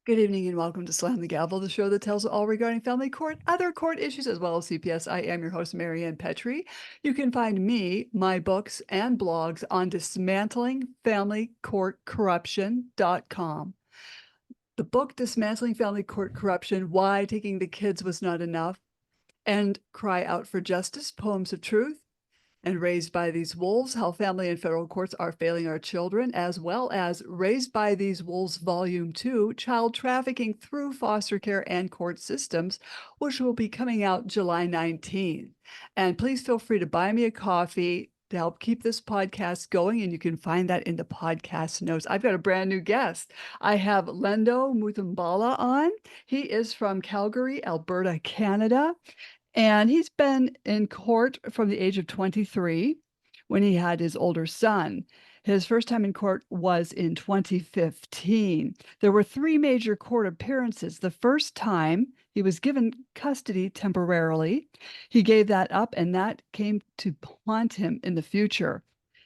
Good evening and welcome to Slam the Gavel, the show that tells all regarding family court, other court issues, as well as CPS. I am your host, Marianne Petrie. You can find me, my books, and blogs on dismantlingfamilycourtcorruption.com. The book Dismantling Family Court Corruption, Why Taking the Kids Was Not Enough, and Cry Out for Justice, Poems of Truth, and Raised by These Wolves, How Family and Federal Courts Are Failing Our Children, as well as Raised by These Wolves Volume 2, Child Trafficking Through Foster Care and Court Systems, which will be coming out July 19th. And please feel free to buy me a coffee to help keep this podcast going, and you can find that in the podcast notes. I've got a brand new guest. I have Lendo Mutambala on. He is from Calgary, Alberta, Canada. And he's been in court from the age of 23 when he had his older son. His first time in court was in 2015. There were three major court appearances. The first time he was given custody temporarily, he gave that up, and that came to haunt him in the future.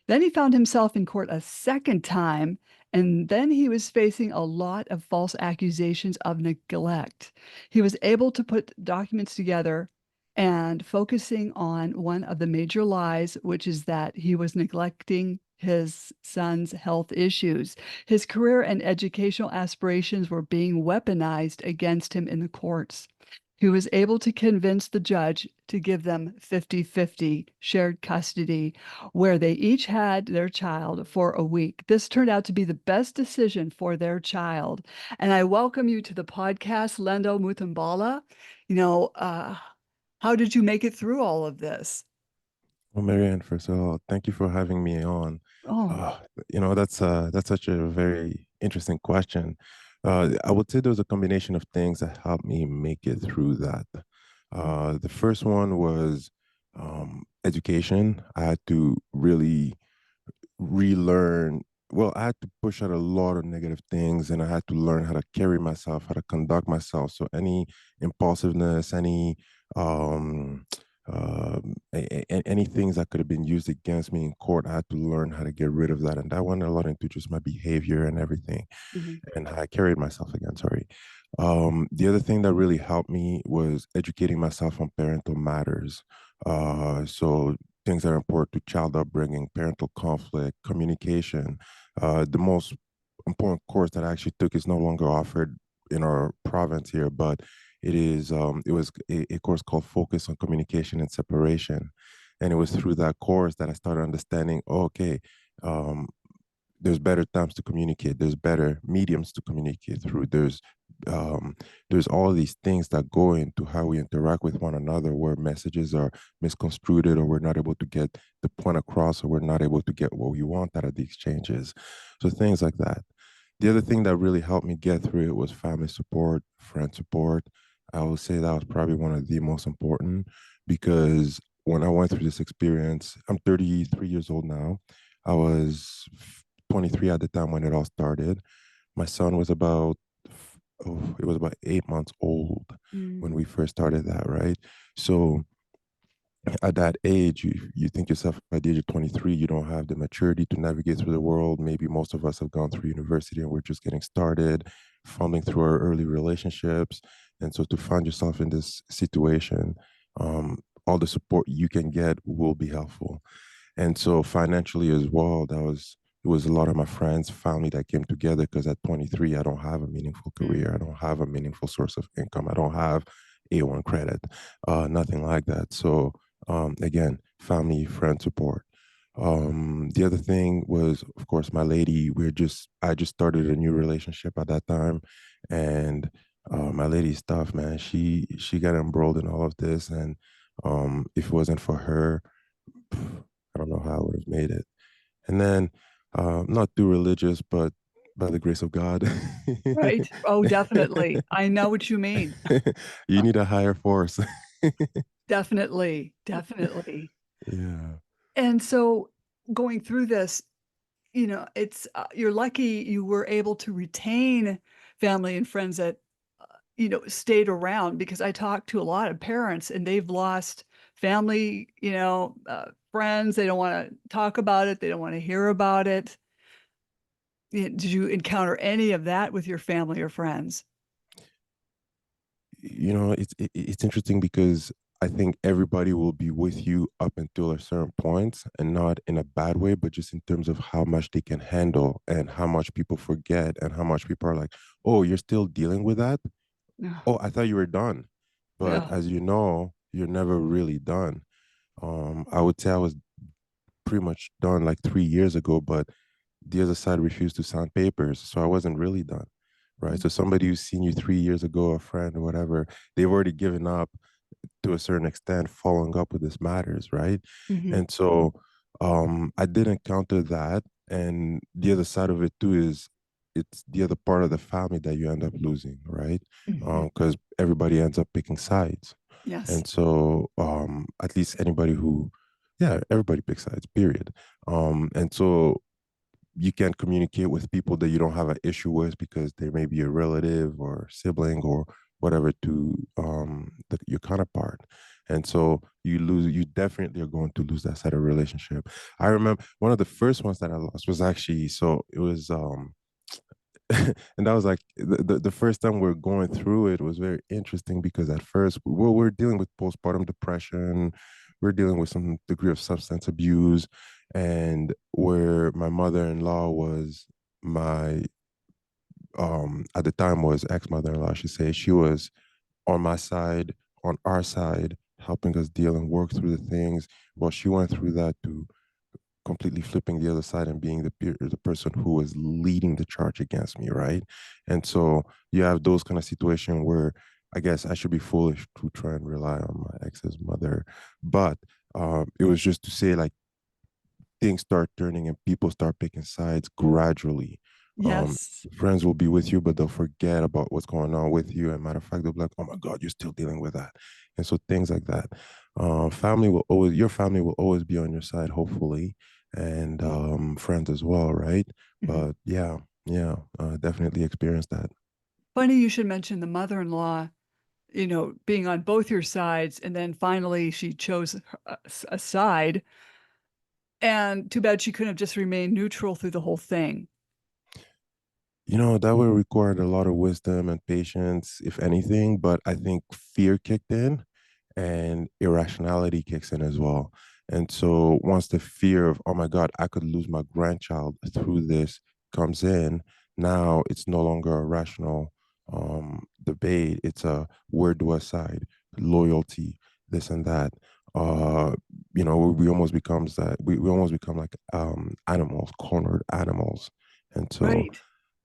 Then he found himself in court a second time, and then he was facing a lot of false accusations of neglect. He was able to put documents together and focusing on one of the major lies, which is that he was neglecting his son's health issues. His career and educational aspirations were being weaponized against him in the courts. He was able to convince the judge to give them 50-50 shared custody, where they each had their child for a week. This turned out to be the best decision for their child. And I welcome you to the podcast, Lendo Mutambala. You know, how did you make it through all of this? Well, Marianne, first of all, thank you for having me on. Oh, Uh, that's such a very interesting question. I would say there was a combination of things that helped me make it through that. The first one was education. I had to really relearn. Well, I had to push out a lot of negative things, and I had to learn how to carry myself, how to conduct myself. So any impulsiveness, any um any things that could have been used against me in court, I had to learn how to get rid of that. And that went a lot into just my behavior and everything, mhm. and how I carried myself again. Sorry. The other thing that really helped me was educating myself on parental matters. So things that are important to child upbringing, parental conflict, communication. The most important course that I actually took is no longer offered in our province here, but it was a course called Focus on Communication and Separation. And it was through that course that I started understanding, oh, okay, um, there's better times to communicate, there's better mediums to communicate through, um, there's all these things that go into how we interact with one another, where messages are misconstrued, or we're not able to get the point across, or we're not able to get what we want out of the exchanges. So things like that. The other thing that really helped me get through it was family support, friend support. I would say that was probably one of the most important, because when I went through this experience, I'm 33 years old now. I was 23 at the time when it all started. My son was about, oh, it was about 8 months old when Mm. we first started that, right? So at that age, you think yourself, at the age of 23, you don't have the maturity to navigate through the world. Maybe most of us have gone through university and we're just getting started, fumbling through our early relationships. And so to find yourself in this situation, all the support you can get will be helpful. And so financially as well, it was a lot of my friends, family that came together, because at 23, I don't have a meaningful career. I Mm. don't have a meaningful source of income. I don't have A1 credit, nothing like that. So again, family, friend support. The other thing was, of course, my lady. I just started a new relationship at that time, and my lady's tough, man. She got embroiled in all of this, and if it wasn't for her, I don't know how I would have made it. And then, not too religious, but by the grace of God, Right. Oh, definitely. I know what you mean. you Uh, need a higher force. Definitely, definitely. Yeah. And so going through this, it's you're lucky you were able to retain family and friends that stayed around, because I talked to a lot of parents and they've lost family, friends. They don't want to talk about it. They don't want to hear about it. Did you encounter any of that with your family or friends? it's interesting because I think everybody will be with you up until a certain point, and not in a bad way, but just in terms of how much they can handle and how much people forget and how much people are like, oh, you're still dealing with that? Yeah. Oh, I thought you were done. But Yeah. as you know, you're never really done. I would say I was pretty much done like 3 years ago, but the other side refused to sign papers. So I wasn't really done. Right. So somebody who's seen you 3 years ago, a friend or whatever, they've already given up to a certain extent, following up with this matters, right? Mm-hmm. And so I did encounter that. And the other side of it too is it's the other part of the family that you end up losing, right? Hmm. Because everybody ends up picking sides. Yes. And so at least anybody who, yeah, everybody picks sides, period. And so you can't communicate with people that you don't have an issue with because they may be a relative or sibling or whatever to your counterpart. And so you definitely are going to lose that side of relationship. I remember one of the first ones that I lost was actually, so it was and that was like the first time we're going through it was very interesting because at first we're dealing with postpartum depression, we're dealing with some degree of substance abuse, and where my mother-in-law was my at the time was ex-mother-in-law, I should say, she was on my side, on our side, helping us deal and work through the things. Well, she went through that to completely flipping the other side and being the person who was leading the charge against me, right? And so you have those kind of situation where I guess I should be foolish to try and rely on my ex's mother, but it was just to say like things start turning and people start picking sides gradually. Um, Yes. Friends will be with you, but they'll forget about what's going on with you. And matter of fact, they'll be like, "Oh my God, you're still dealing with that," and so things like that. Your family will always be on your side, hopefully, and friends as well, right? Mhm. But yeah, yeah, definitely experienced that. Funny you should mention the mother-in-law, being on both your sides, and then finally she chose a side. And too bad she couldn't have just remained neutral through the whole thing. That would require a lot of wisdom and patience, if anything, but I think fear kicked in and irrationality kicks in as well. And so once the fear of, oh my God, I could lose my grandchild through this comes in, now it's no longer a rational debate. It's a where do I side, loyalty, this and that. Uh, we almost becomes that we almost become like animals, cornered animals. And so Right.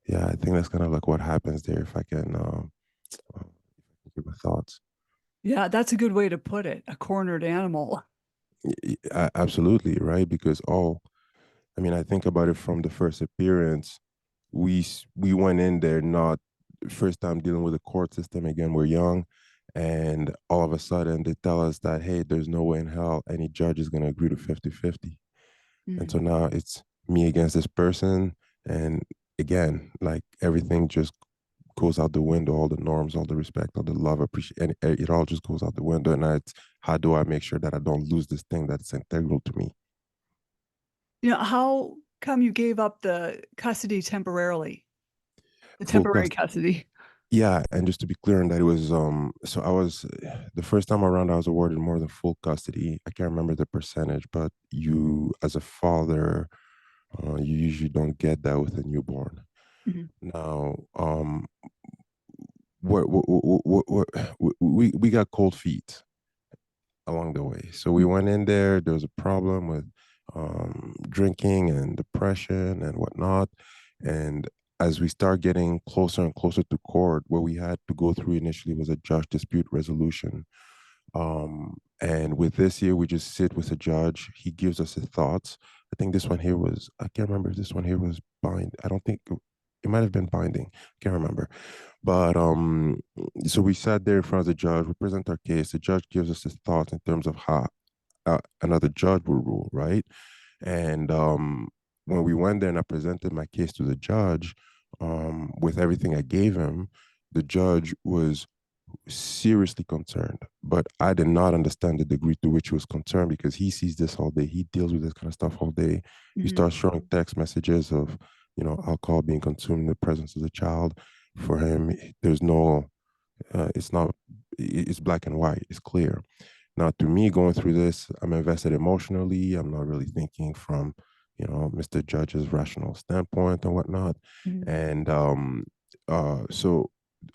yeah, I think that's kind of like what happens there. If I can give my thoughts. Yeah, that's a good way to put it. A cornered animal. Absolutely, right? Because I mean, I think about it from the first appearance. We went in there not first time dealing with the court system again. We're young, and all of a sudden they tell us that hey, there's no way in hell any judge is going to agree to 50-50. And Mm. so now it's me against this person, and again, like everything just goes out the window, all the norms, all the respect, all the love, appreciation, and it all just goes out the window. And it's how do I make sure that I don't lose this thing that's integral to me? How come you gave up the custody temporarily? The Full temporary custody. custody. Yeah, and just to be clear on that, it was so I was the first time around I was awarded more than full custody. I can't remember the percentage, but you as a father, you usually don't get that with a newborn. Mhm. Now, what we got cold feet along the way. So we went in there. There was a problem with drinking and depression and whatnot. And as we start getting closer and closer to court, what we had to go through initially was a judge dispute resolution. And with this here, we just sit with a judge. He gives us his thoughts. I think this one here was, I can't remember if this one here was bind. I don't think it might have been binding. I can't remember. But so we sat there in front of the judge, we present our case. The judge gives us his thoughts in terms of how another judge will rule, right? And when we went there and I presented my case to the judge, with everything I gave him, the judge was seriously concerned. But I did not understand the degree to which he was concerned because he sees this all day. He deals with this kind of stuff all day. You Mhm. start showing text messages of, alcohol being consumed in the presence of the child. For him, there's no It's not. It's black and white. It's clear. Now, to me, going through this, I'm invested emotionally. I'm not really thinking from, Mr. Judge's rational standpoint and whatnot. Mhm. And so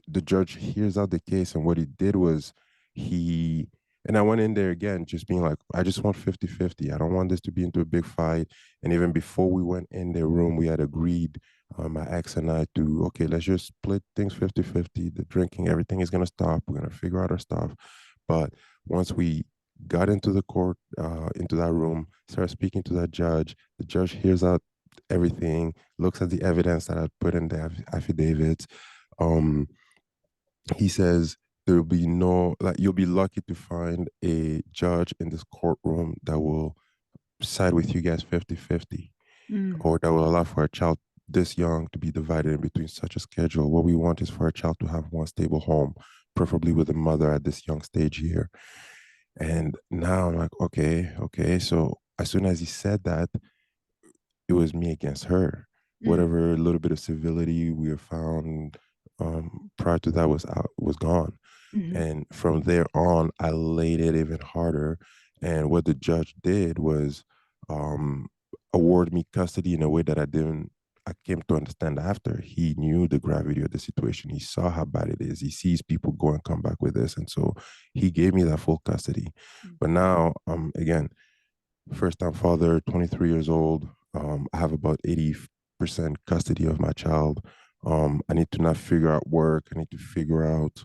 the judge hears out the case, and what he did was he, and I went in there again, just being like, I just want 50-50. I don't want this to be into a big fight. And even before we went in the room, we had agreed, my ex and I, to, okay, let's just split things 50-50. The drinking, everything is going to stop. We're going to figure out our stuff. But once we got into the court, into that room, started speaking to that judge, the judge hears out everything, looks at the evidence that I put in the affidavits. Um, he says there will be no, like, you'll be lucky to find a judge in this courtroom that will side with you guys 50-50, Mm. or that will allow for a child this young to be divided in between such a schedule. What we want is for a child to have one stable home, preferably with a mother at this young stage here. And now I'm like, okay, okay. So as soon as he said that, it was me against her. Mm. Whatever little bit of civility we have found prior to that was gone. Mhm. And from there on, I laid it even harder. And what the judge did was um, award me custody in a way that I came to understand after. He knew the gravity of the situation. He saw how bad it is. He sees people go and come back with this. And so he gave me that full custody. But now, again, first time father, 23 years old. I have about 80% custody of my child. I need to not figure out work. I need to figure out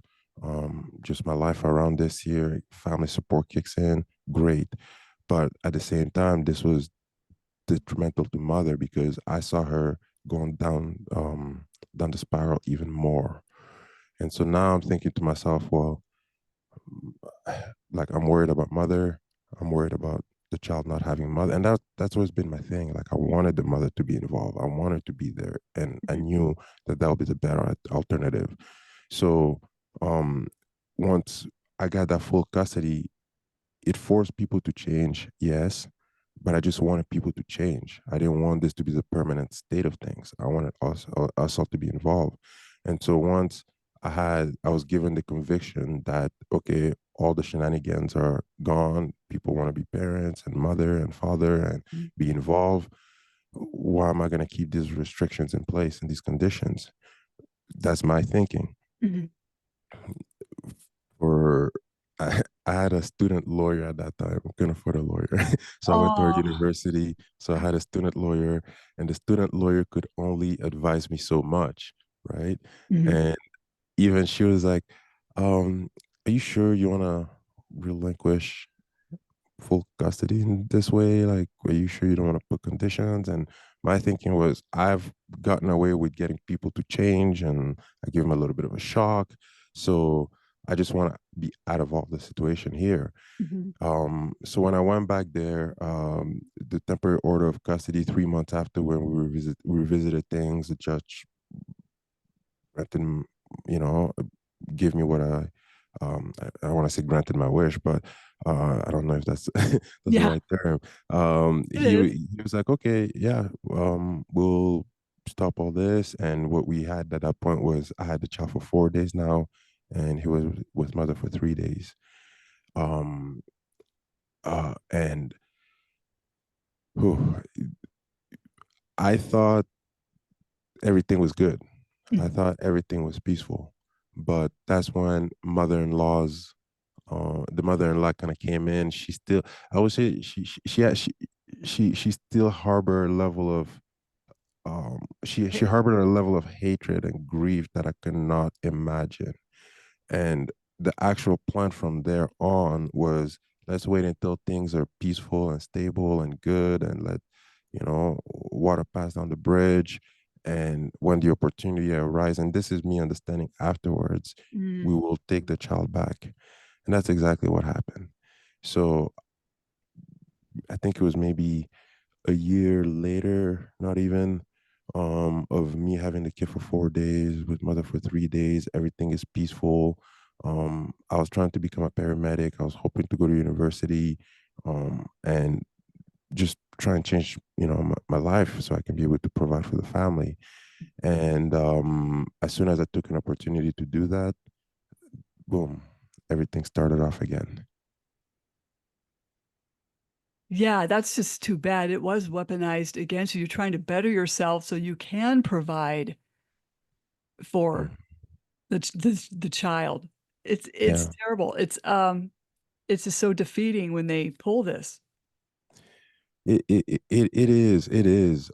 just my life around this year. Family support kicks in, great. But at the same time, this was detrimental to mother because I saw her going down the spiral even more. And so now I'm thinking to myself, well, like I'm worried about mother. I'm worried about the child not having mother, and that's always been my thing. Like I wanted the mother to be involved. I wanted to be there, and I Mhm. knew that would be the better alternative. So, um, once I got that full custody, it forced people to change, yes, but I just wanted people to change. I didn't want this to be the permanent state of things. I wanted us all to be involved. And so once I was given the conviction that, okay, all the shenanigans are gone. People want to be parents and mother and father and Mhm. be involved. Why am I going to keep these restrictions in place and these conditions? That's my thinking. Mhm. For I had a student lawyer at that time. I couldn't afford a lawyer. So I went to our Oh. university. So I had a student lawyer, and the student lawyer could only advise me so much, right? Mhm. And even she was like, are you sure you want to relinquish full custody in this way? Like, are you sure you don't want to put conditions? And my thinking was, I've gotten away with getting people to change, and I give them a little bit of a shock. So I just want to be out of all the situation here. Mhm. So when I went back there, the temporary order of custody 3 months after, when we revisited things, the judge granted, you know, give me what I want to say granted my wish, but I don't know if that's that's the Yeah, right term. it is. He was like, okay, yeah, we'll stop all this. And what we had at that point was I had the child for 4 days now, and he was with mother for 3 days. Um, and whew, I thought everything was good. I Mhm. thought everything was peaceful, but that's when the mother-in-law kind of came in. She still, I would say, she still harbor a level of she harbored a level of hatred and grief that I could not imagine. And the actual plan from there on was, let's wait until things are peaceful and stable and good, and let water pass down the bridge. And when the opportunity arises, and this is me understanding afterwards, we Mm. will take the child back. And that's exactly what happened. So I think it was maybe a year later, not even, of me having the kid for 4 days, with mother for 3 days. Everything is peaceful. I was trying to become a paramedic. I was hoping to go to university, and just try and change, my life so I can be able to provide for the family. And as soon as I took an opportunity to do that, boom, everything started off again. Yeah, that's just too bad. It was weaponized against you. You're trying to better yourself so you can provide Mm. for the child. It's Yeah. terrible. It's just so defeating when they pull this. It is.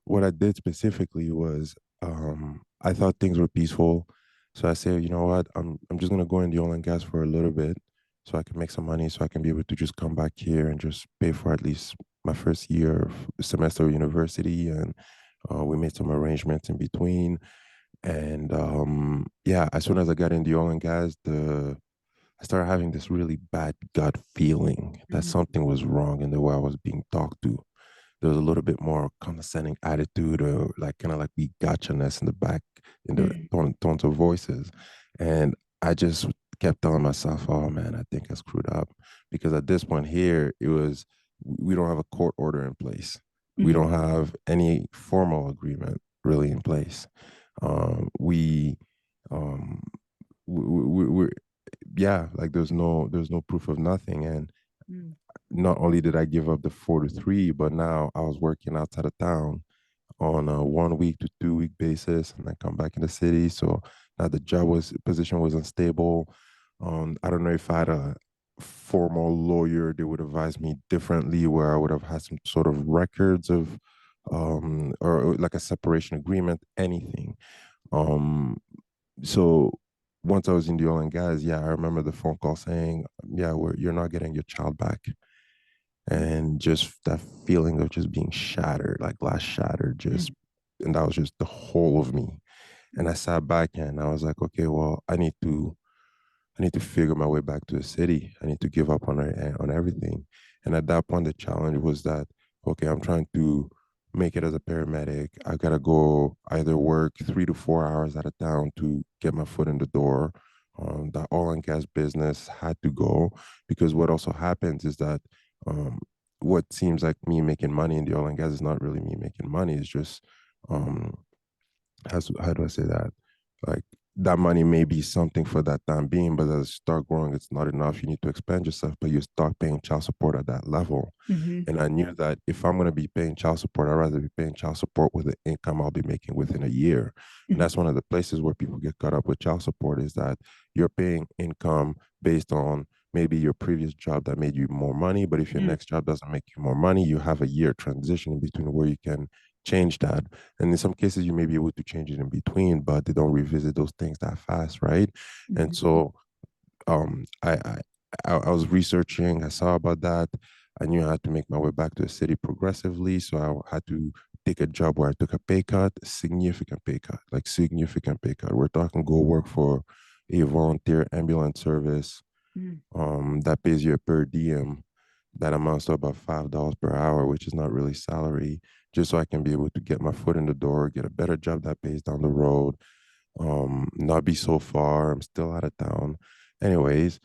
What I did specifically was I thought things were peaceful. So I said, you know what, I'm just gonna go in the oil and gas for a little bit so I can make some money so I can be able to just come back here and just pay for at least my first year of semester of university. And we made some arrangements in between. And yeah, as soon as I got in the oil and gas, the I started having this really bad gut feeling that Mhm. something was wrong in the way I was being talked to. There was a little bit more condescending attitude, or like kind of like we gotcha-ness in the back, in the Mm, tones of voices. And I just kept telling myself, oh man, I think I screwed up. Because at this point here, it was, we don't have a court order in place. We mhm, don't have any formal agreement really in place. We, um, we're, yeah, like there's no proof of nothing. And mm, not only did I give up the 4 to 3, but now I was working outside of town on a 1 week to 2 week basis, and I come back in the city. So now the position was unstable. I don't know if I had a formal lawyer, they would advise me differently, where I would have had some sort of records of, or like a separation agreement, anything. Um, so once I was in the oil and gas, yeah, I remember the phone call saying, yeah, you're not getting your child back. mm, And just that feeling of just being shattered, like glass shattered, mm, just, and that was just the whole of me. And mm, I sat back and I was like, okay, well, I need to figure my way back to the city. I need to give up on everything. And at that point, the challenge was that, okay, I'm trying to make it as a paramedic. I gotta go either work 3 to 4 hours out of town to get my foot in the door. That oil and gas business had to go, because what also happens is that, um, what seems like me making money in the oil and gas is not really me making money. It's just, um, how do I say that? Like, that money may be something for that time being, but as you start growing, it's not enough. You need to expand yourself, but you start paying child support at that level. mhm, And I knew that if I'm going to be paying child support, I'd rather be paying child support with the income I'll be making within a year. And mhm, that's one of the places where people get caught up with child support, is that you're paying income based on maybe your previous job that made you more money. But if your mm, next job doesn't make you more money, you have a year transition in between where you can change that. And in some cases, you may be able to change it in between, but they don't revisit those things that fast, right? And mhm, so, um, I, I I was researching. I saw about that. I knew I had to make my way back to the city progressively, so I had to take a job where I took a pay cut, significant pay cut, like significant pay cut. We're talking go work for a volunteer ambulance service, mm, that pays you a per diem that amounts to about $5 per hour, which is not really salary, just so I can be able to get my foot in the door, get a better job that pays down the road, not be so far. I'm still out of town. Anyways,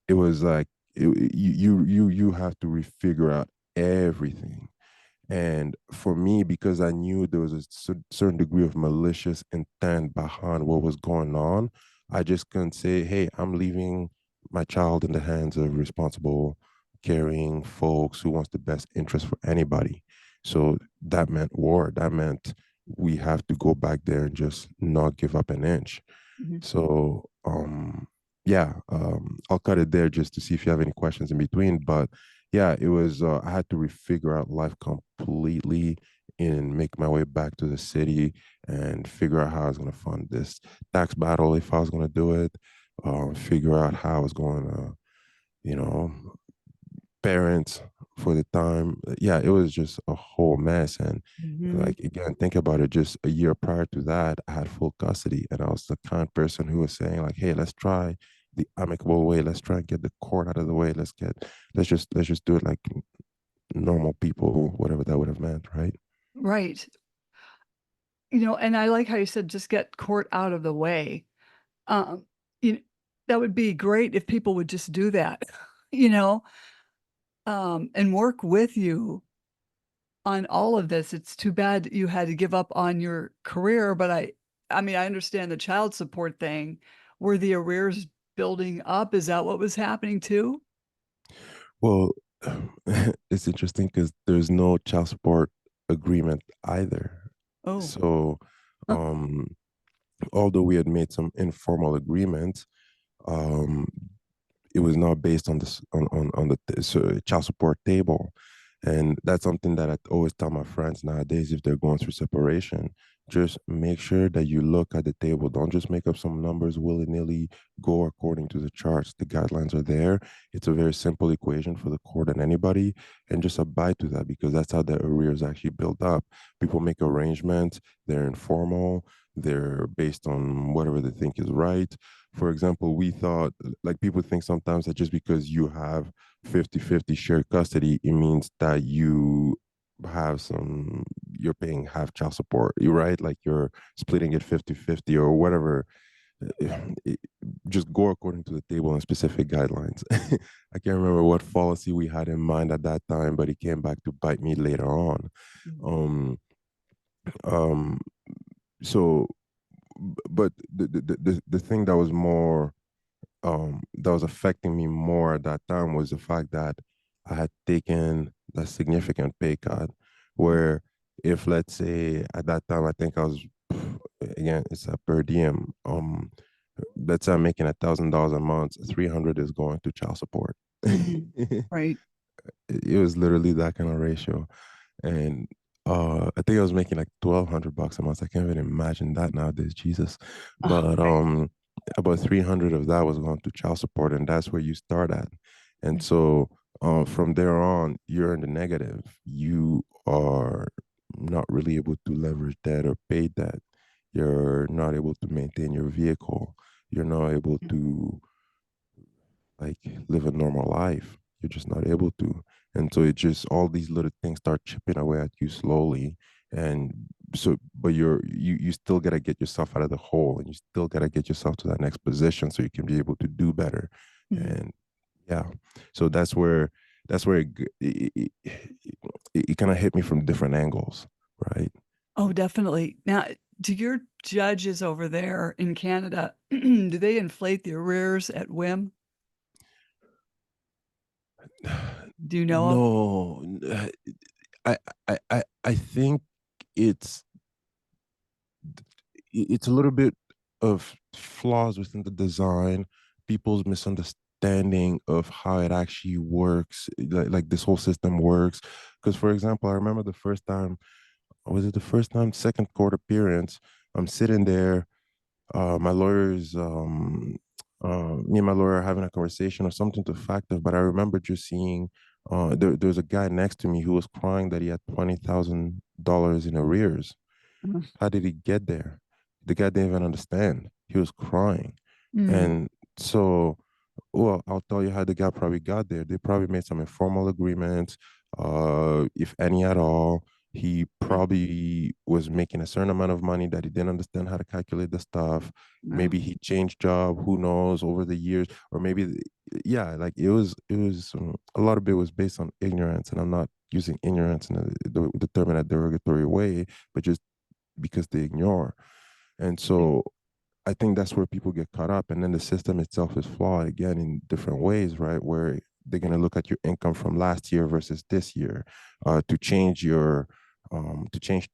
it was like, you have to refigure out everything. And for me, because I knew there was a certain degree of malicious intent behind what was going on, I just couldn't say, hey, I'm leaving my child in the hands of responsible, caring folks who wants the best interest for anybody. So that meant war. That meant we have to go back there and just not give up an inch. mhm. So yeah, I'll cut it there just to see if you have any questions in between. But yeah, it was, I had to refigure out life completely and make my way back to the city and figure out how I was going to fund this tax battle if I was going to do it. Figure out how I was going to, you know, parents for the time. Yeah, it was just a whole mess. And Mhm. like, again, think about it. Just a year prior to that, I had full custody, and I was the kind of person who was saying like, "Hey, let's try the amicable way. Let's try and get the court out of the way. Let's just do it like normal people, whatever that would have meant, right?" Right. And I like how you said just get court out of the way. Um, you that would be great if people would just do that, you know, and work with you on all of this. It's too bad you had to give up on your career, but I mean, I understand the child support thing Were the arrears building up? Is that what was happening too? Well, it's interesting because there's no child support agreement either. Oh, So, um, although we had made some informal agreements, um, it was not based on this on the child support table, and that's something that I always tell my friends nowadays if they're going through separation. Just make sure that you look at the table. Don't just make up some numbers willy-nilly. Go according to the charts. The guidelines are there. It's a very simple equation for the court and anybody, and just abide to that because that's how the arrears actually build up. People make arrangements. They're informal. They're based on whatever they think is right. For example, we thought, like people think sometimes that just because you have 50-50 shared custody, it means that you're paying half child support, you right? Like you're splitting it 50-50 or whatever. It- just go according to the table and specific guidelines. I can't remember what policy we had in mind at that time, but it came back to bite me later on. mhm. Um, um, so, but the thing that was more that was affecting me more at that time was the fact that I had taken a significant pay cut. Where if let's say at that time I think I was again it's a per diem. Let's say I'm making $1,000 a month, 300 is going to child support. Mhm. It Right. was literally that kind of ratio. And I think I was making like $1,200 a month. I can't even imagine that nowadays, Jesus. Oh, But right. about 300 of that was going to child support, and that's where you start at. And Yeah. so from there on, you're in the negative. You are not really able to leverage debt or pay debt. You're not able to maintain your vehicle. You're not able to like live a normal life. You're just not able to. And so it just all these little things start chipping away at you slowly. And so but you still gotta get yourself out of the hole and you still gotta get yourself to that next position so you can be able to do better. Mhm. And yeah. So that's where it kind of hit me from different angles, right? Oh, definitely. Now, do your judges over there in Canada, do they inflate the arrears at whim? Do you know of? No, I I think it's it's a little bit of flaws within the design, people's misunderstanding of how it actually works, like this whole system works. Because, for example, I remember the first time, was it the first time, second court appearance? I'm sitting there, my lawyer's, me and my lawyer are having a conversation or something to fact of, but I remember just seeing, there's a guy next to me who was crying that he had $20,000 in arrears. How did he get there? The guy didn't even understand. He was crying. Mm. And so, well, I'll tell you how the guy probably got there. They probably made some informal agreements, if any at all. He Mm. probably was making a certain amount of money that he didn't understand how to calculate the stuff. Wow. Maybe he changed job, who knows, over the years, or maybe, yeah, like it was a lot of it was based on ignorance, and I'm not using ignorance in the term in a derogatory way, but just because they ignore. And so I think that's where people get caught up. And then the system itself is flawed again in different ways, right? Where they're going to look at your income from last year versus this year. To change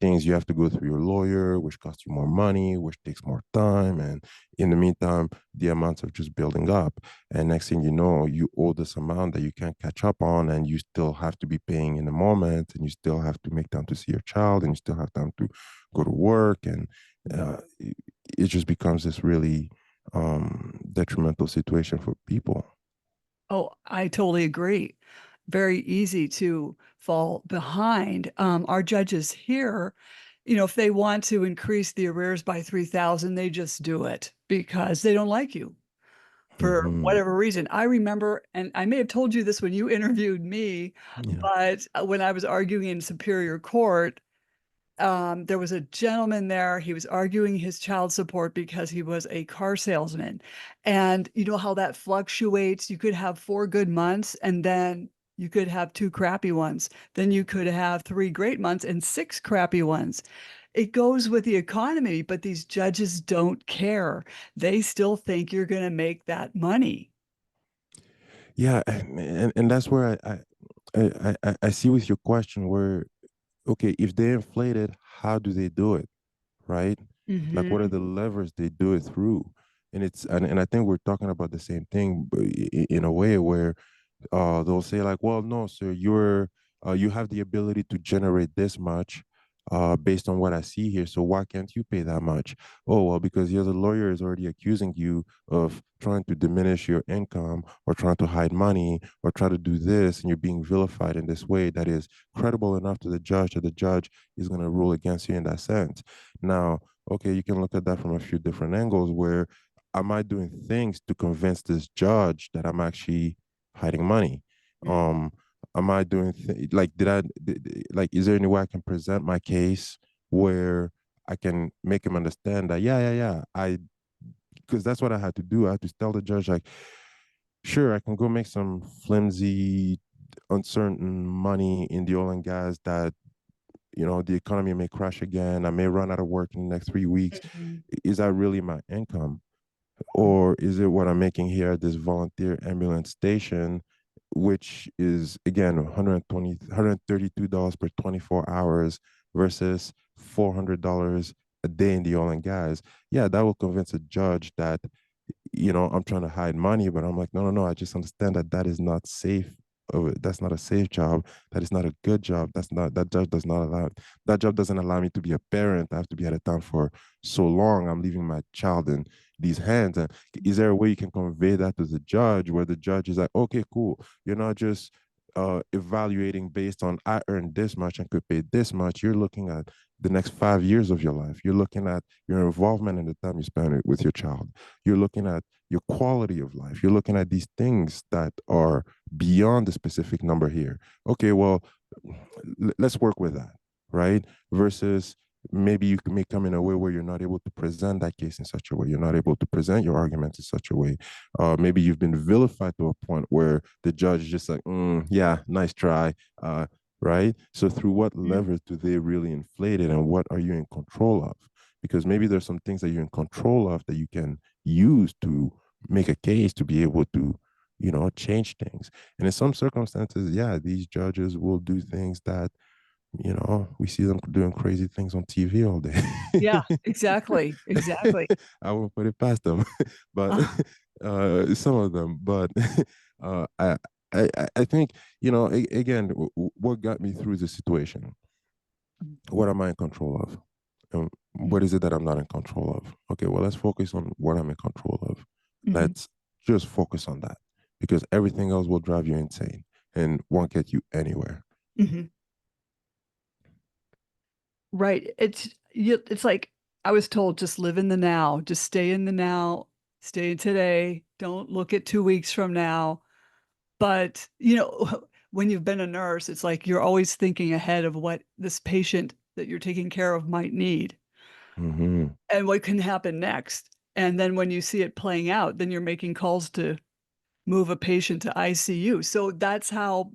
things, you have to go through your lawyer, which costs you more money, which takes more time. And in the meantime, the amounts are just building up. And next thing you know, you owe this amount that you can't catch up on, and you still have to be paying in the moment, and you still have to make time to see your child, and you still have time to go to work. And it just becomes this really detrimental situation for people. Oh, I totally agree. Very easy to fall behind. Our judges here, if they want to increase the arrears by 3,000, they just do it because they don't like you for Hmm. whatever reason. I remember, and I may have told you this when you interviewed me, Yeah. but when I was arguing in Superior Court, there was a gentleman there. He was arguing his child support because he was a car salesman. And you know how that fluctuates? You could have 4 good months and then you could have 2 crappy ones. Then you could have 3 great months and 6 crappy ones. it goes with the economy, but these judges don't care. They still think you're going to make that money. Yeah, and that's where I see with your question where, okay, if they inflate it, how do they do it, right? Like, what are Hmm. the levers they do it through? And I think we're talking about the same thing, but in a way where they'll say like, well, no, sir, you have the ability to generate this much based on what I see here. So why can't you pay that much? Oh, well, because the other lawyer is already accusing you of trying to diminish your income or trying to hide money or try to do this, and you're being vilified in this way that is credible enough to the judge that the judge is going to rule against you in that sense. Now, okay, you can look at that from a few different angles where am I doing things to convince this judge that I'm actually hiding money? Um, am I doing like like is there any way I can present my case where I can make him understand that yeah I because that's what I had to do. I had to tell the judge like, sure, I can go make some flimsy, uncertain money in the oil and gas that the economy may crash again. I may run out of work in the next 3 weeks. Hmm. Is that really my income? Or is it what I'm making here at this volunteer ambulance station, which is again $132 per 24 hours versus $400 a day in the oil and gas? Yeah, that will convince a judge that I'm trying to hide money, but I'm like, no, no, no. I just understand that that is not safe. That's not a safe job. That is not a good job. That job does not allow that job doesn't allow me to be a parent. I have to be out of town for so long. I'm leaving my child in these hands. And is there a way you can convey that to the judge where the judge is like, okay, cool. You're not just evaluating based on I earned this much and could pay this much. You're looking at the next 5 years of your life. You're looking at your involvement in the time you spend with your child. You're looking at your quality of life. You're looking at these things that are beyond the specific number here. Okay, well, let's work with that, right? Versus maybe you may come in a way where you're not able to present that case in such a way. You're not able to present your arguments in such a way. Maybe you've been vilified to a point where the judge is just like, yeah, nice try. Right? So through what levers do they really inflate it, and what are you in control of? Because maybe there's some things that you're in control of that you can use to make a case to be able to change things. And in some circumstances, yeah, these judges will do things that we see them doing crazy things on TV all day. Yeah, exactly. Exactly. I won't put it past them, but some of them. But uh, I, I think again, what got me through the situation. What am I in control of? And what is it that I'm not in control of? Okay, well, let's focus on what I'm in control of. Hmm. Let's just focus on that because everything else will drive you insane and won't get you anywhere. Hmm. Right. It's like I was told, just live in the now, just stay in the now, stay in today. Don't look at 2 weeks from now. But, when you've been a nurse, it's like you're always thinking ahead of what this patient that you're taking care of might need Mm-hmm. and what can happen next. And then when you see it playing out, then you're making calls to move a patient to ICU. So that's how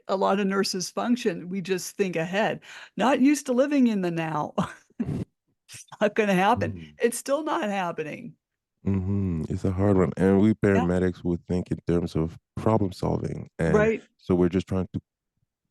a lot of nurses function. We just think ahead, not used to living in the now. Not going to happen. Mm-hmm. It's still not happening. It's a hard one. And we Yeah. paramedics would think in terms of problem solving. And Right. so we're just trying to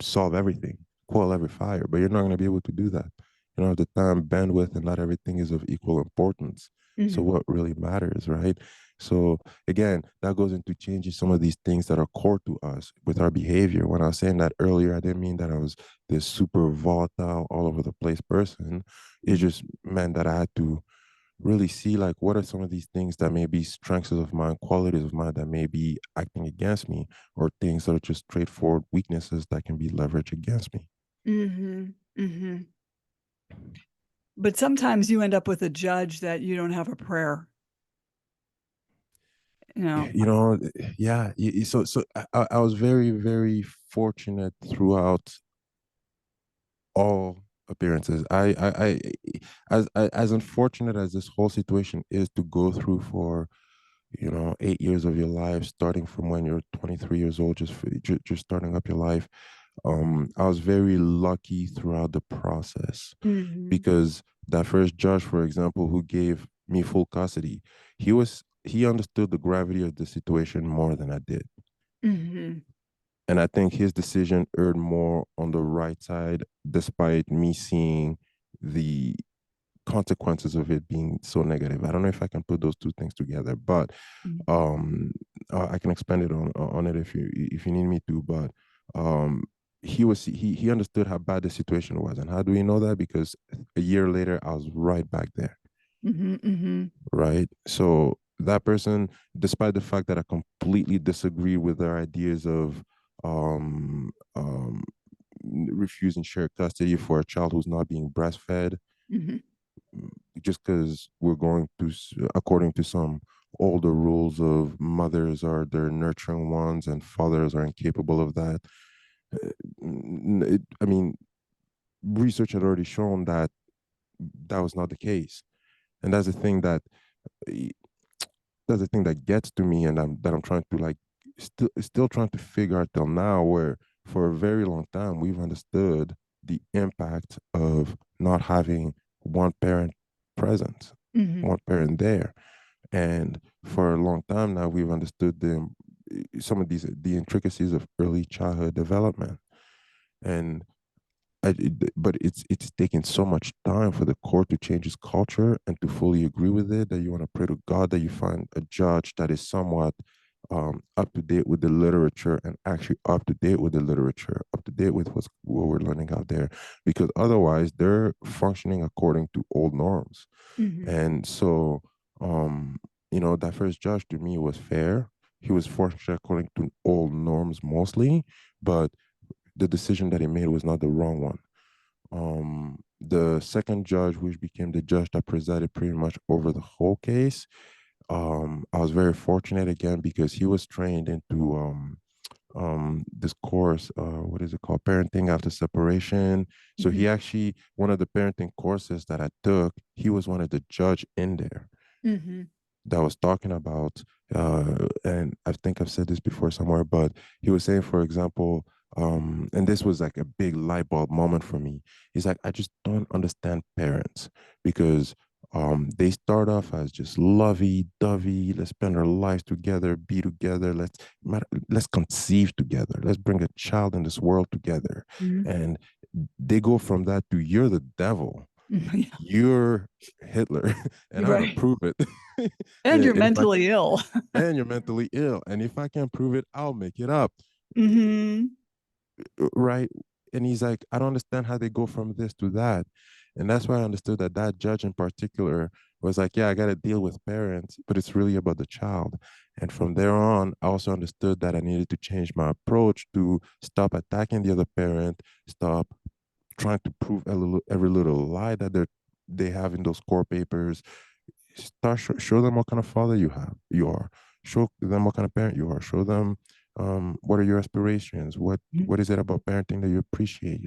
solve everything, quell every fire, but you're not going to be able to do that. You don't have the time, bandwidth, and not everything is of equal importance. So Hmm. what really matters, right? So again, that goes into changing some of these things that are core to us with our behavior. When I was saying that earlier, I didn't mean that I was this super volatile, all over the place person. It Hmm. just meant that I had to really see like what are some of these things that may be strengths of mine, qualities of mine that may be acting against me, or things that are just straightforward weaknesses that can be leveraged against me. Hmm. Hmm. But sometimes you end up with a judge that you don't have a prayer, you know. You know, yeah. So I was very, very fortunate throughout all appearances. As unfortunate as this whole situation is to go through for 8 years of your life, starting from when you're 23 years old, just starting up your life. I was very lucky throughout the process Mm-hmm. because that first judge, for example, who gave me full custody, he understood the gravity of the situation more than I did. Mm-hmm. And I think his decision erred more on the right side, despite me seeing the consequences of it being so negative. I don't know if I can put those two things together, but um, I can expand it on it if you need me to. But um, he understood how bad the situation was, and how do we know that? Because a year later, I was right back there, Mm-hmm. Mm-hmm. right? So that person, despite the fact that I completely disagree with their ideas of um, um, refusing shared custody for a child who's not being breastfed, Mm-hmm. just because we're going to, according to some older rules of mothers are the nurturing ones and fathers are incapable of that. I mean, research had already shown that that was not the case, and eh, that's the thing that gets to me, and I'm trying to like still trying to figure out till now, where for a very long time we've understood the impact of not having one parent present, Mm-hmm. one parent there. And for a long time now, we've understood some of the intricacies of early childhood development. And but it's taking so much time for the court to change its culture and to fully agree with it, that you want to pray to God that you find a judge that is somewhat up to date with the literature, and actually up to date with the literature, up to date with what we're learning out there, because otherwise they're functioning according to old norms. Mm-hmm. And so, um, that first judge to me was fair. He was functioning according to old norms mostly, but the decision that he made was not the wrong one. The second judge, which became the judge that presided pretty much over the whole case, I was very fortunate again because he was trained into this course, what is it called, parenting after separation. So Mm-hmm. he actually, one of the parenting courses that I took, he was one of the judge in there Mm-hmm. that was talking about, and I think I've said this before somewhere, but he was saying, for example, and this was like a big light bulb moment for me. He's like, I just don't understand parents because they start off as just lovey-dovey. Let's spend our lives together, be together. Let's conceive together. Let's bring a child in this world together, Mm-hmm. and they go from that to you're the devil, Yeah. you're Hitler, and You're I'm gonna right. prove it. And you're And if I mentally ill. and you're mentally ill, and if I can't prove it, I'll make it up, Mm-hmm. right? And he's like, I don't understand how they go from this to that, and that's why I understood that that judge in particular was like, yeah, I got to deal with parents, but it's really about the child. And from there on, I also understood that I needed to change my approach to stop attacking the other parent, stop trying to prove every little lie that they have in those core papers. Show them what kind of father you are. Show them what kind of parent you are. Show them what are your aspirations, what is it about parenting that you appreciate,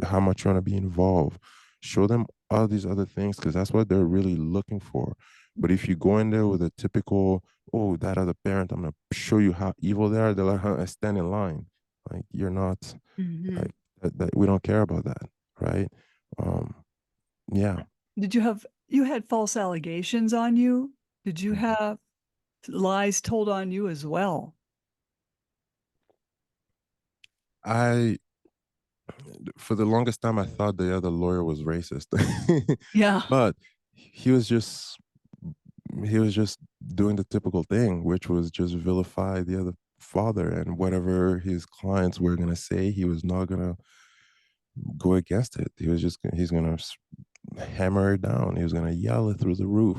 how much you want to be involved. Show them all these other things, because that's what they're really looking for. But if you go in there with a typical, oh, that other parent, I'm gonna show you how evil they are, they're like, huh, stand in line. Like, you're not, Mm-hmm. like, that we don't care about that, right? um yeah. Did you had false allegations on you? Did you Mhm. have lies told on you as well? I For the longest time I thought the other lawyer was racist. Yeah. But he was just he was just doing the typical thing, which was just vilify the other father, and whatever his clients were going to say, he was not going to go against it. He's going to hammer it down. He was going to yell it through the roof.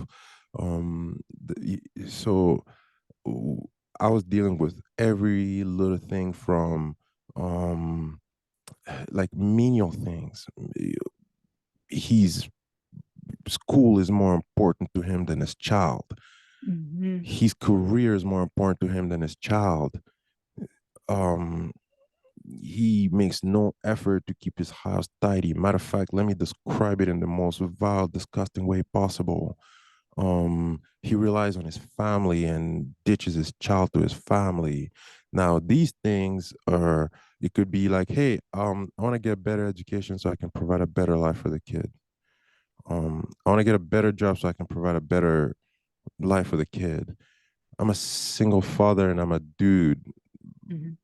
So I was dealing with every little thing from um like menial things. He's School is more important to him than his child. Mm-hmm. His career is more important to him than his child. Um, he makes no effort to keep his house tidy. Matter of fact, let me describe it in the most vile, disgusting way possible. He relies on his family and ditches his child to his family. Now, these things are, it could be like, hey, I want to get better education so I can provide a better life for the kid. I want to get a better job so I can provide a better life for the kid. I'm a single father and I'm a dude. Mhm.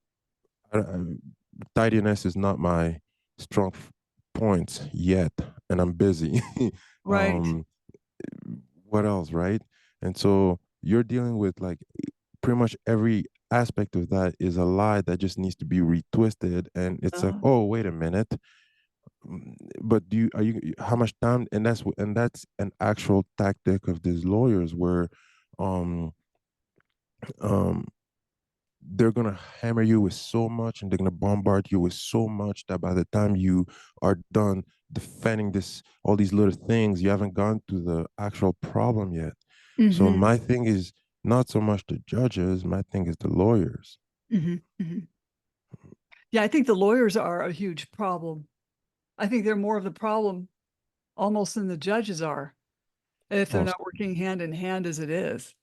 Tidiness is not my strong point yet, and I'm busy. Right. um, what else, right? And so you're dealing with like pretty much every aspect of that is a lie that just needs to be retwisted, and it's like, Uh, oh, wait a minute. But do you are you how much time, and that's an actual tactic of these lawyers where um um they're gonna hammer you with so much and they're gonna bombard you with so much that by the time you are done defending this all these little things, you haven't gone to the actual problem yet. So hmm my thing is not so much the judges, my thing is the lawyers. hmm hmm Yeah, I think the lawyers are a huge problem. I think they're more of the problem almost than the judges are if they're Well, not working hand in hand as it is.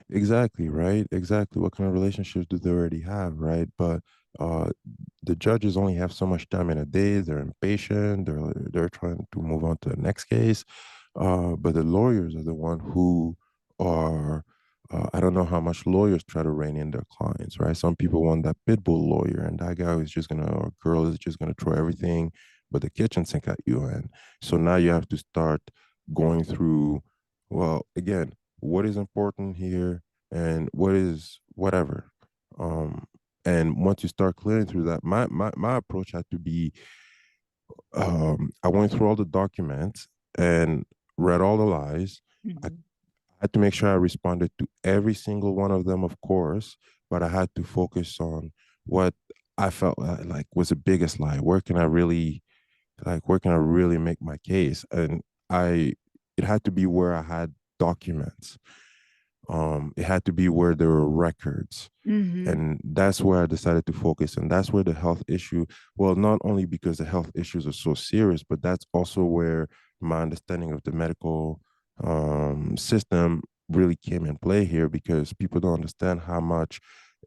exactly, right? Exactly. What kind of relationships do they already have, right? But uh the judges only have so much time in a day. They're impatient. They're trying to move on to the next case. But the lawyers are the one who are I don't know how much lawyers try to rein in their clients, right? Some people want that pit bull lawyer, and that guy is just gonna or girl is just gonna throw everything but the kitchen sink at you. And so now you have to start going through, well, again, what is important here and what is whatever. Um, and once you start clearing through that, my approach had to be I went through all the documents and read all the lies. I Mhm. had to make sure I responded to every single one of them, of course, but I had to focus on what I felt like was the biggest lie. Where can I really make my case? And I, it had to be where I had documents. It had to be where there were records, Mhm. and that's where I decided to focus. And that's where the health issue, well, not only because the health issues are so serious, but that's also where my understanding of the medical system really came in play here, because people don't understand how much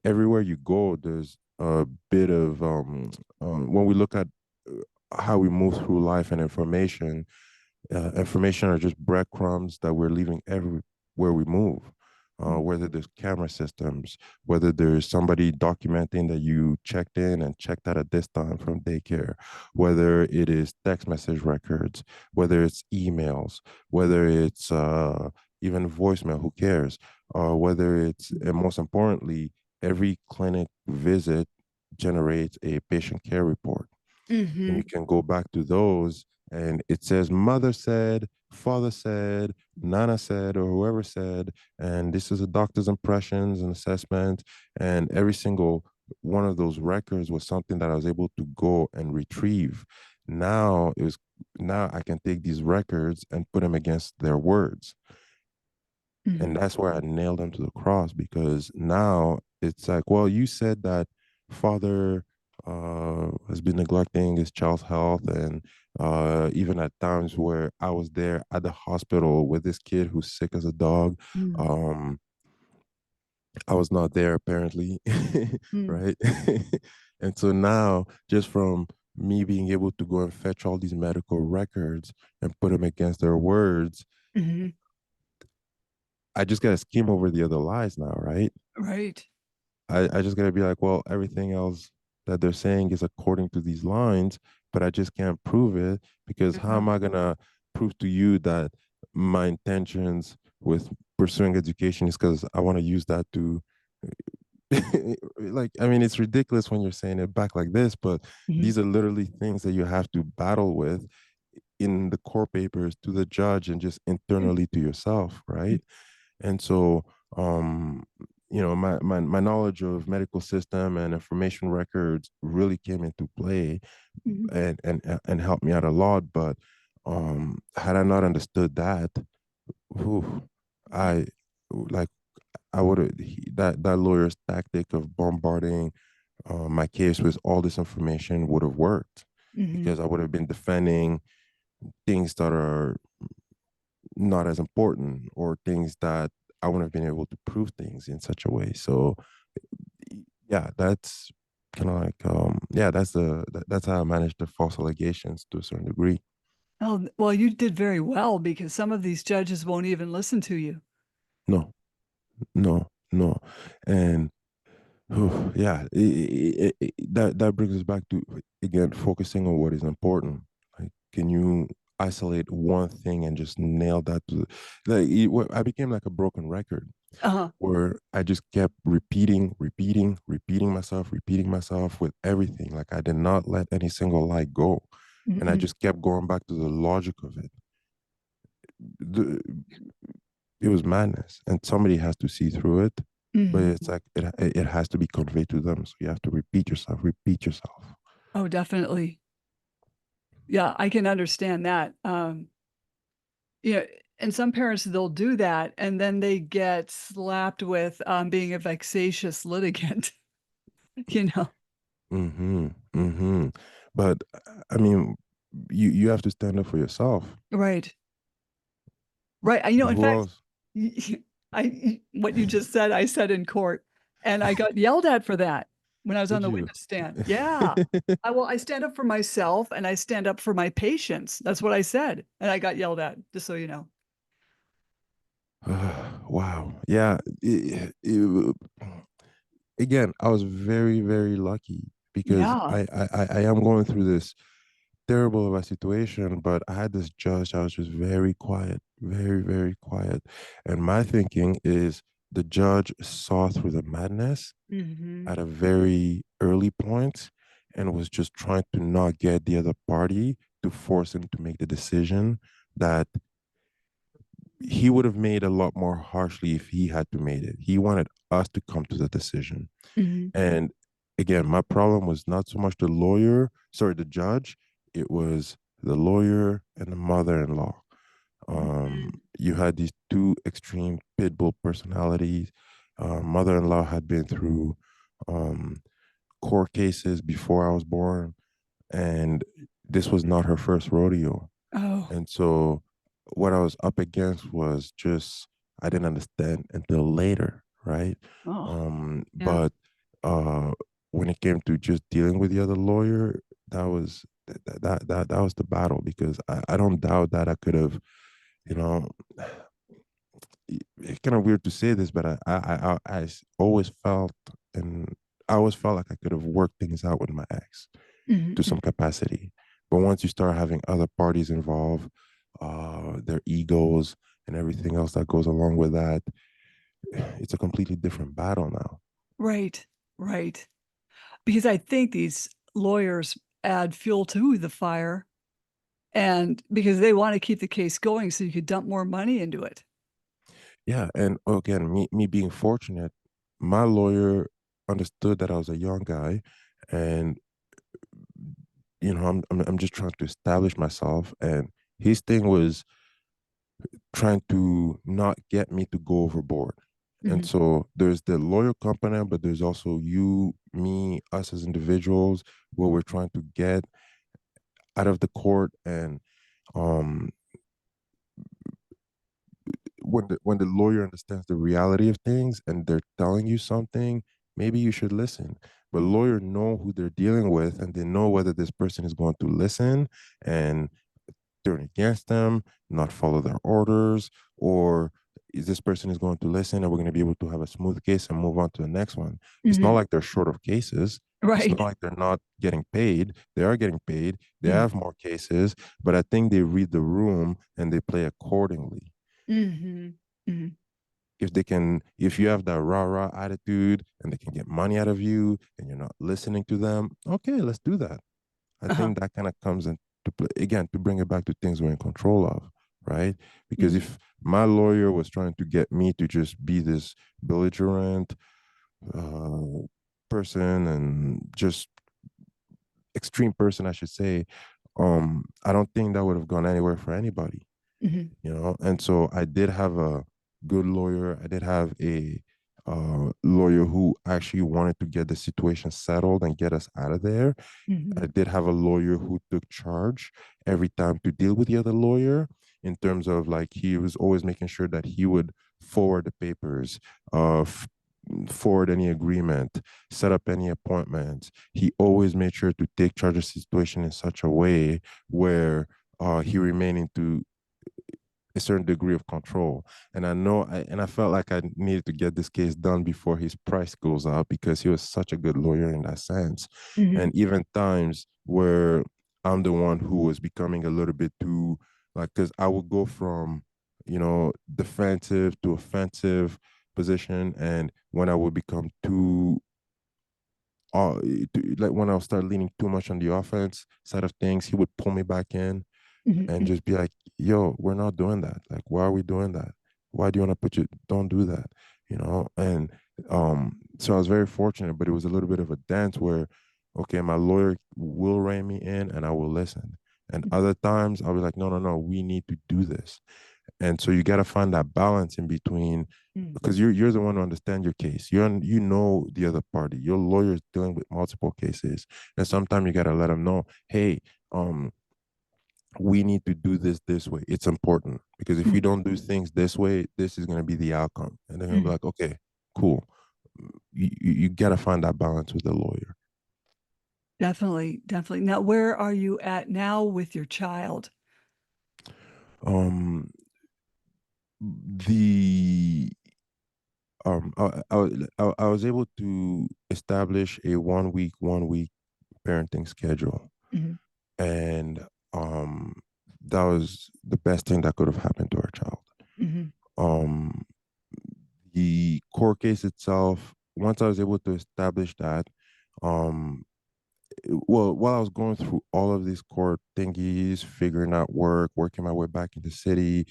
everywhere you go, there's a bit of when we look at how we move through life and information are just breadcrumbs that we're leaving everywhere we move. Whether there's camera systems, whether there's somebody documenting that you checked in and checked out at this time from daycare, whether it is text message records, whether it's emails, whether it's even voicemail, who cares? Whether it's, and most importantly, every clinic visit generates a patient care report, and you Mhm. can go back to those and it says mother said, father said, nana said, or whoever said, and this is a doctor's impressions and assessment, and every single one of those records was something that I was able to go and retrieve. Now I can take these records and put them against their words, and Mhm. that's where I nailed them to the cross, because now it's like, well, you said that father has been neglecting his child's health, and even at times where I was there at the hospital with this kid who's sick as a dog, Mhm. um, I was not there apparently, Mhm. right? And so now, just from me being able to go and fetch all these medical records and put them against their words, Mhm. I just gotta skim over the other lies now, right? Right. I just gotta be like, well, everything else that they're saying is according to these lines, but I just can't prove it, because how Uh-huh. am I gonna prove to you that my intentions with pursuing education is because I want to use that to like, I mean, it's ridiculous when you're saying it back like this, but Mhm. these are literally things that you have to battle with in the court papers to the judge and just internally to yourself, right? And so, um, my knowledge of medical system and information records really came into play, Mhm. and helped me out a lot. But had I not understood that, whew, I like I would have, that lawyer's tactic of bombarding my case with all this information would have worked, Mhm. because I would have been defending things that are not as important, or things that I wouldn't have been able to prove things in such a way. So Yeah, that's kind of like yeah, that's how I managed the false allegations to a certain degree. Oh, well, you did very well because some of these judges won't even listen to you. No, no, no. And yeah, that brings us back to again focusing on what is important. Like, can you isolate one thing and just nail that to I became like a broken record Uh-huh. where I just kept repeating myself with everything. Like I did not let any single lie go. And I Mm-hmm. just kept going back to the logic of it. The, it was madness. And somebody has to see through it. But Hmm. it's like it has to be conveyed to them. So you have to repeat yourself. Oh, definitely. Yeah, I can understand that. You know, and some parents, they'll do that and then they get slapped with being a vexatious litigant, you know. Mm-hmm. Mm-hmm. But I mean, you have to stand up for yourself. Right. Right. I, you know, in Who fact, else? what you just said, I said in court, and I got yelled at for that when I was on Did the you? witness stand. Yeah. I stand up for myself and I stand up for my patients. That's what I said. And I got yelled at, just so you know. Wow. Yeah. Again, I was very, very lucky because Yeah. I am going through this terrible of a situation, but I had this judge that was just very quiet, very, very quiet. And my thinking is the judge saw through the madness Hmm. at a very early point and was just trying to not get the other party to force him to make the decision that he would have made a lot more harshly if he had to made it. He wanted us to come to the decision. Hmm. And again, my problem was not so much the lawyer, sorry, the judge, it was the lawyer and the mother-in-law. You had these two extreme pit bull personalities. Mother-in-law had been through um, court cases before I was born, and this was not her first rodeo. Oh, And so what I was up against was just I didn't understand until later, right? oh, yeah. But uh when it came to just dealing with the other lawyer, that was the battle because I don't doubt that I could have, you know, it's kind of weird to say this, but always felt and I always felt like I could have worked things out with my ex to Hmm. some capacity. But once you start having other parties involved, their egos and everything else that goes along with that, it's a completely different battle now. Right, right. Because I think these lawyers add fuel to the fire and because they want to keep the case going so you could dump more money into it. Yeah, and again, me being fortunate, my lawyer understood that I was a young guy, and I'm just trying to establish myself, and his thing was trying to not get me to go overboard. And Hmm. so there's the lawyer component, but there's also you, me, us as individuals, what we're trying to get out of the court. And um, when the lawyer understands the reality of things and they're telling you something, maybe you should listen. But lawyer know who they're dealing with, and they know whether this person is going to listen and turn against them, not follow their orders, or is this person is going to listen and we're going to be able to have a smooth case and move on to the next one. It's not Hmm. like they're short of cases. It's not Right. like they're not getting paid. They are getting paid. They Hmm. have more cases, but I think they read the room and they play accordingly. Hmm. Hmm. If you have that rah-rah attitude and they can get money out of you and you're not listening to them, okay, let's do that. I Uh-huh. think that kind of comes into play again to bring it back to things we're in control of, right? Because Hmm. if my lawyer was trying to get me to just be this belligerent uh, person and just extreme person, I should say, I don't think that would have gone anywhere for anybody, Hmm. And so I did have a good lawyer. I did have a lawyer who actually wanted to get the situation settled and get us out of there. I Hmm. did have a lawyer who took charge every time to deal with the other lawyer in terms of like he was always making sure that he would forward the papers, forward any agreement, set up any appointments. He always made sure to take charge of the situation in such a way where he remained into a certain degree of control. And I felt like I needed to get this case done before his price goes up because he was such a good lawyer in that sense. Hmm. And even times where I'm the one who was becoming a little bit too, like, because I would go from, defensive to offensive position. And when I would become too, like when I would start leaning too much on the offense side of things, he would pull me back in and Hmm. just be like, yo, we're not doing that. Like, why are we doing that? Why do you want to put your, don't do that, And so I was very fortunate, but it was a little bit of a dance where, okay, my lawyer will rein me in and I will listen. And other times I'll be like, no, no, no, we need to do this. And so you got to find that balance in between Hmm. because you're the one who understand your case. You know the other party. Your lawyer is dealing with multiple cases. And sometimes you got to let them know, hey, um, we need to do this way. It's important because if we don't do things this way, this is going to be the outcome. And they're going to be Hmm. like, okay, cool. You got to find that balance with the lawyer. Definitely, definitely. Now, where are you at now with your child? Um, the I was able to establish a 1 week parenting schedule, Hmm. and that was the best thing that could have happened to our child. Hmm. Um, the court case itself, once I was able to establish that, um, well, while I was going through all of these court thingies, figuring out work, working my way back in the city,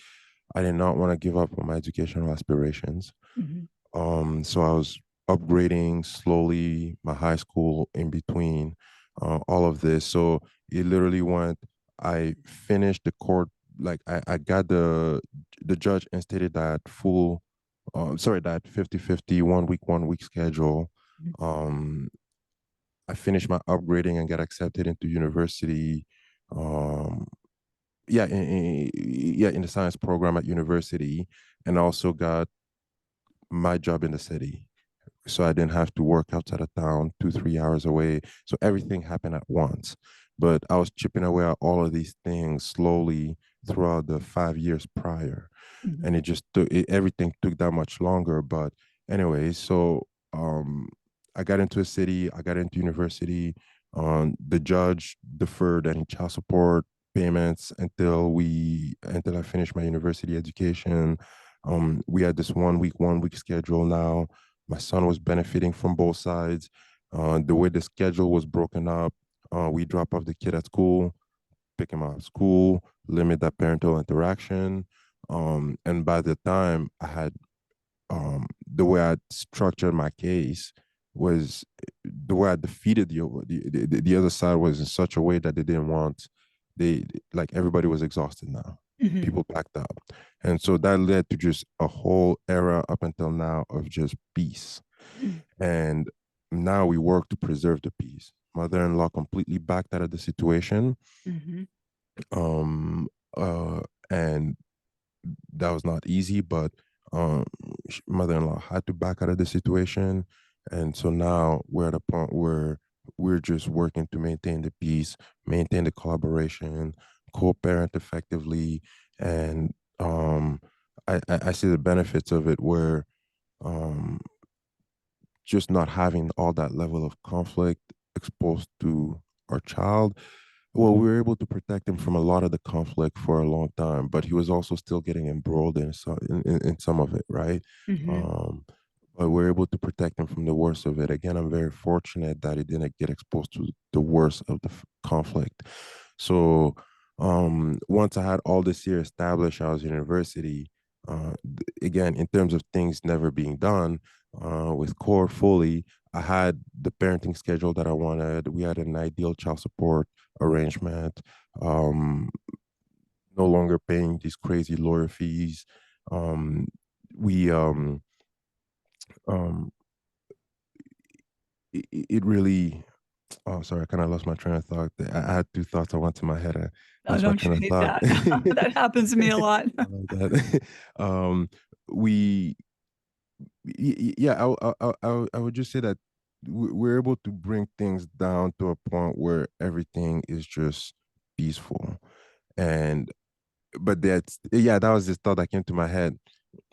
I did not want to give up on my educational aspirations. Hmm. So I was upgrading slowly my high school in between all of this. So it literally went, I finished the court, like I got the judge instated that full, sorry, that 50-50 1 week schedule. Um, I finished my upgrading and got accepted into university. Um, yeah, in the science program at university, and also got my job in the city. So I didn't have to work outside of town 2-3 hours away. So everything happened at once. But I was chipping away at all of these things slowly throughout the 5 years prior. Hmm. And it just took everything took that much longer. But anyway, so I got into a city, I got into university. The judge deferred any child support payments until I finished my university education. We had this 1 week schedule now. My son was benefiting from both sides. The way the schedule was broken up, we drop off the kid at school, pick him up at school, limit that parental interaction. And by the time I had the way I structured my case was the way I defeated the other side was in such a way that they didn't want they like everybody was exhausted now. Hmm. People backed up. And so that led to just a whole era up until now of just peace. And now we work to preserve the peace. Mother-in-law completely backed out of the situation. Hmm. Um uh and that was not easy, but um, mother-in-law had to back out of the situation, and so now we're at a point where we're just working to maintain the peace, maintain the collaboration, co-parent effectively, and I see the benefits of it where um, just not having all that level of conflict exposed to our child. Well, we were able to protect him from a lot of the conflict for a long time, but he was also still getting embroiled in some of it, right? Hmm. Um, but we're able to protect him from the worst of it. Again, I'm very fortunate that he didn't get exposed to the worst of the conflict. So once I had all this year established, I was in university. Again, in terms of things never being done with core fully, I had the parenting schedule that I wanted. We had an ideal child support arrangement. Um, no longer paying these crazy lawyer fees. Um, we um, it really. Oh, sorry, I kind of lost my train of thought. I had two thoughts. I went to my head. I Oh, lost my don't you train of hate thought. that? That happens to me a lot. I love that. we Yeah, I would just say that we're able to bring things down to a point where everything is just peaceful. And but that's, yeah, that was the thought that came to my head.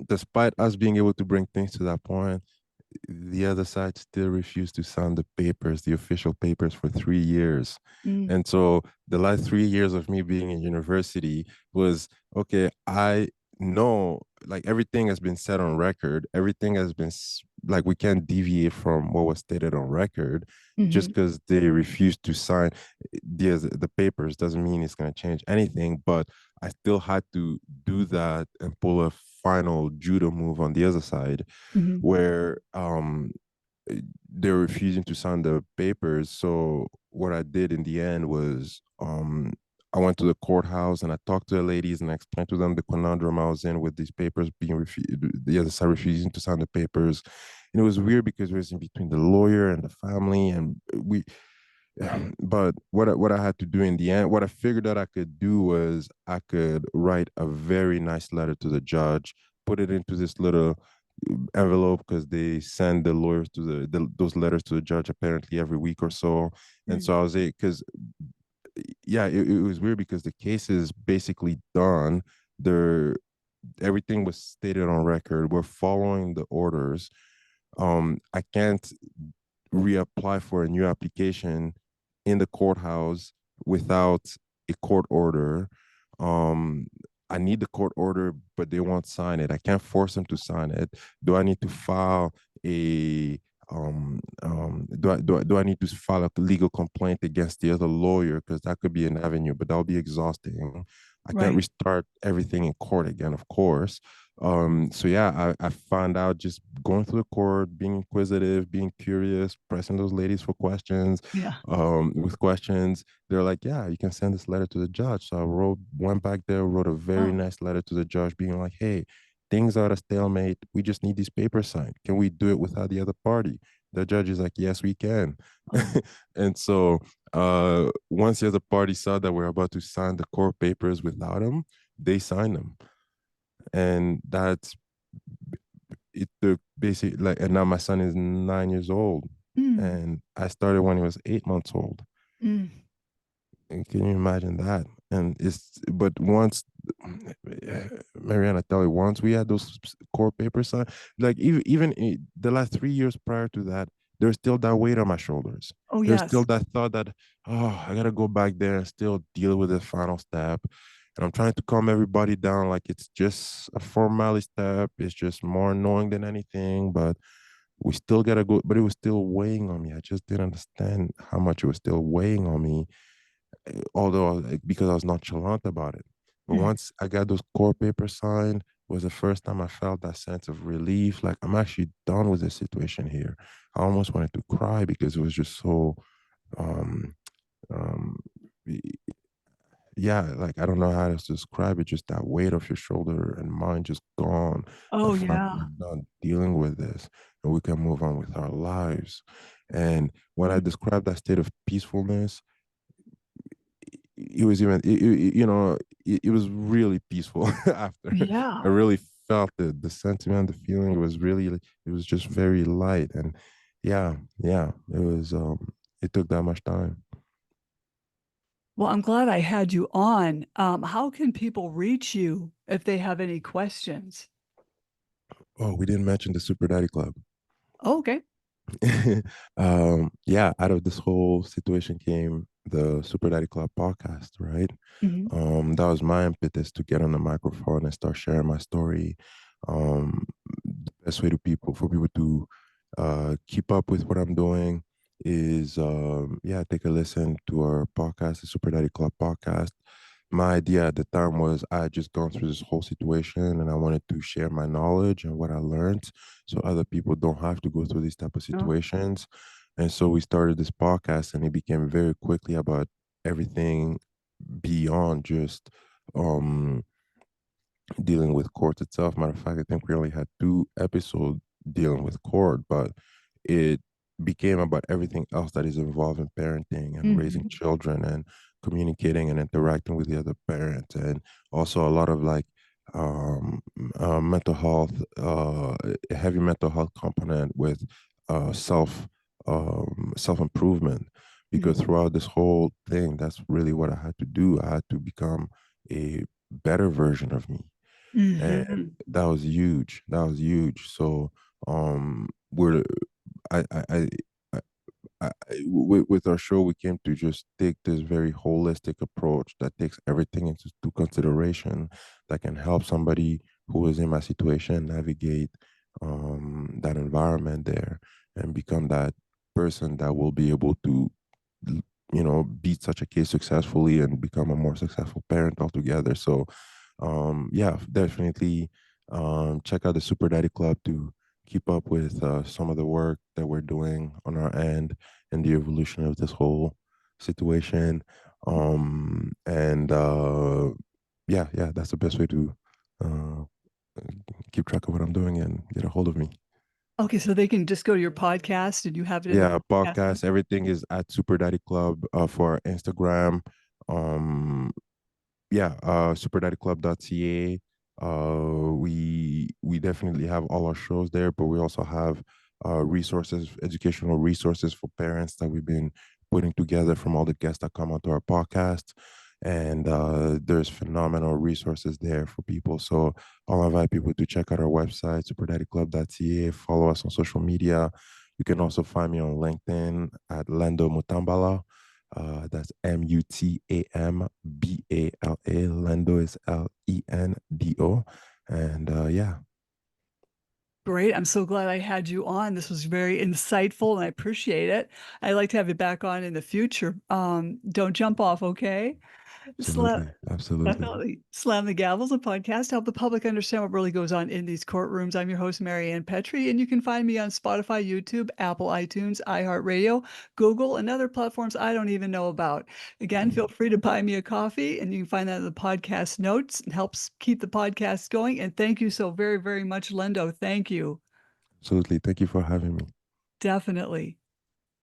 Despite us being able to bring things to that point, the other side still refused to sign the papers, the official papers, for 3 years. Mm, And so the last 3 years of me being in university was, okay, I know like everything has been set on record. Everything has been like, we can't deviate from what was stated on record. Just hmm because they refuse to sign the papers doesn't mean it's going to change anything. But I still had to do that and pull a final judo move on the other side, hmm where they're refusing to sign the papers. So what I did in the end was, I went to the courthouse and I talked to the ladies and I explained to them the conundrum I was in with these papers being refused, the other side refusing to sign the papers. And it was weird because it was in between the lawyer and the family, and we but what I had to do in the end, what I figured that I could do was I could write a very nice letter to the judge, put it into this little envelope, because they send the lawyers to those letters to the judge apparently every week or so. And mm, so I was because yeah, it was weird because the case is basically done. There, everything was stated on record. We're following the orders. I can't reapply for a new application in the courthouse without a court order. Um, I need the court order, but they won't sign it. I can't force them to sign it. Do I need to file a do I need to file a legal complaint against the other lawyer? Because that could be an avenue, but that'll be exhausting. I can't right. restart everything in court again, of course. So yeah, I found out just going through the court, being inquisitive, being curious, pressing those ladies for questions. Yeah. With questions, they're like, yeah, you can send this letter to the judge. So I went back there, wrote a very Oh, nice letter to the judge, being like, hey, things are at a stalemate. We just need these papers signed. Can we do it without the other party? The judge is like, yes, we can. oh, And so once the other party saw that we're about to sign the court papers without them, they signed them. And that's it. Took basically like, and now my son is 9 years old, mm, and I started when he was 8 months old. mm. And can you imagine that? And but once, Mariana, tell you, once we had those court papers signed, like even the last 3 years prior to that, there's still that weight on my shoulders. Oh, There's still yes. that thought that, oh, I gotta go back there and still deal with the final step. And I'm trying to calm everybody down, like it's just a formality step. It's just more annoying than anything, but we still gotta go. But it was still weighing on me. I just didn't understand how much it was still weighing on me, although because I was nonchalant about it. But Mm. once I got those core papers signed, was the first time I felt that sense of relief. Like, I'm actually done with the situation here. I almost wanted to cry because it was just so um um yeah, like I don't know how to describe it, just that weight off your shoulder and mind just gone. I Oh, feel like yeah. we're done dealing with this and we can move on with our lives. And when I Mm. describe that state of peacefulness, it was even it was really peaceful after. I Yeah. really felt the sentiment, the feeling. It was really, it was just very light. And yeah, it was it took that much time. Well, I'm glad I had you on. How can people reach you if they have any questions? Oh, we didn't mention the Super Daddy Club. Oh, okay. Yeah, out of this whole situation came the Super Daddy Club podcast, right? hmm That was my impetus to get on the microphone and start sharing my story. The best way to people for people to keep up with what I'm doing is yeah, take a listen to our podcast, the Super Daddy Club podcast. My idea at the time was I had just gone through this whole situation and I wanted to share my knowledge and what I learned so other people don't have to go through these type of Oh. situations. And so we started this podcast and it became very quickly about everything beyond just um dealing with court itself. Matter of fact, I think we only had 2 episodes dealing with court, but it became about everything else that is involved in parenting and raising hmm children and communicating and interacting with the other parents, and also a lot of like mental health, a heavy mental health component with self improvement. Because Mhm. throughout this whole thing, that's really what I had to do. I had to become a better version of me, and Mhm. that was huge. That was huge. So we're I I, with our show, we came to just take this very holistic approach that takes everything into consideration, that can help somebody who is in my situation navigate that environment there and become that person that will be able to, beat such a case successfully and become a more successful parent altogether. So yeah, definitely check out the Super Daddy Club to keep up with some of the work that we're doing on our end and the evolution of this whole situation. And yeah, that's the best way to uh, keep track of what I'm doing and get a hold of me. Okay, so they can just go to your podcast and you have it in the Yeah, podcast. podcast, everything is at Super Daddy Club for our Instagram. Um, yeah, superdaddyclub.ca. We definitely have all our shows there, but we also have resources, educational resources for parents that we've been putting together from all the guests that come onto our podcast. And there's phenomenal resources there for people. So I'll invite people to check out our website, superdaddyclub.ca, follow us on social media. You can also find me on LinkedIn at Lendo Mutambala. That's Mutambala. Lendo is Lendo. And yeah, Great. I'm so glad I had you on. This was very insightful and I appreciate it. I'd like to have you back on in the future. Don't jump off, okay? Sla absolutely. Absolutely. Definitely. Slam the Gavel's a podcast to help the public understand what really goes on in these courtrooms. I'm your host, Marianne Petrie, and you can find me on Spotify, YouTube, Apple, iTunes, iHeartRadio, Google, and other platforms I don't even know about. Again, feel free to buy me a coffee, and you can find that in the podcast notes. It helps keep the podcast going. And thank you so very, very much, Lendo. Thank you. Absolutely. Thank you for having me. Definitely.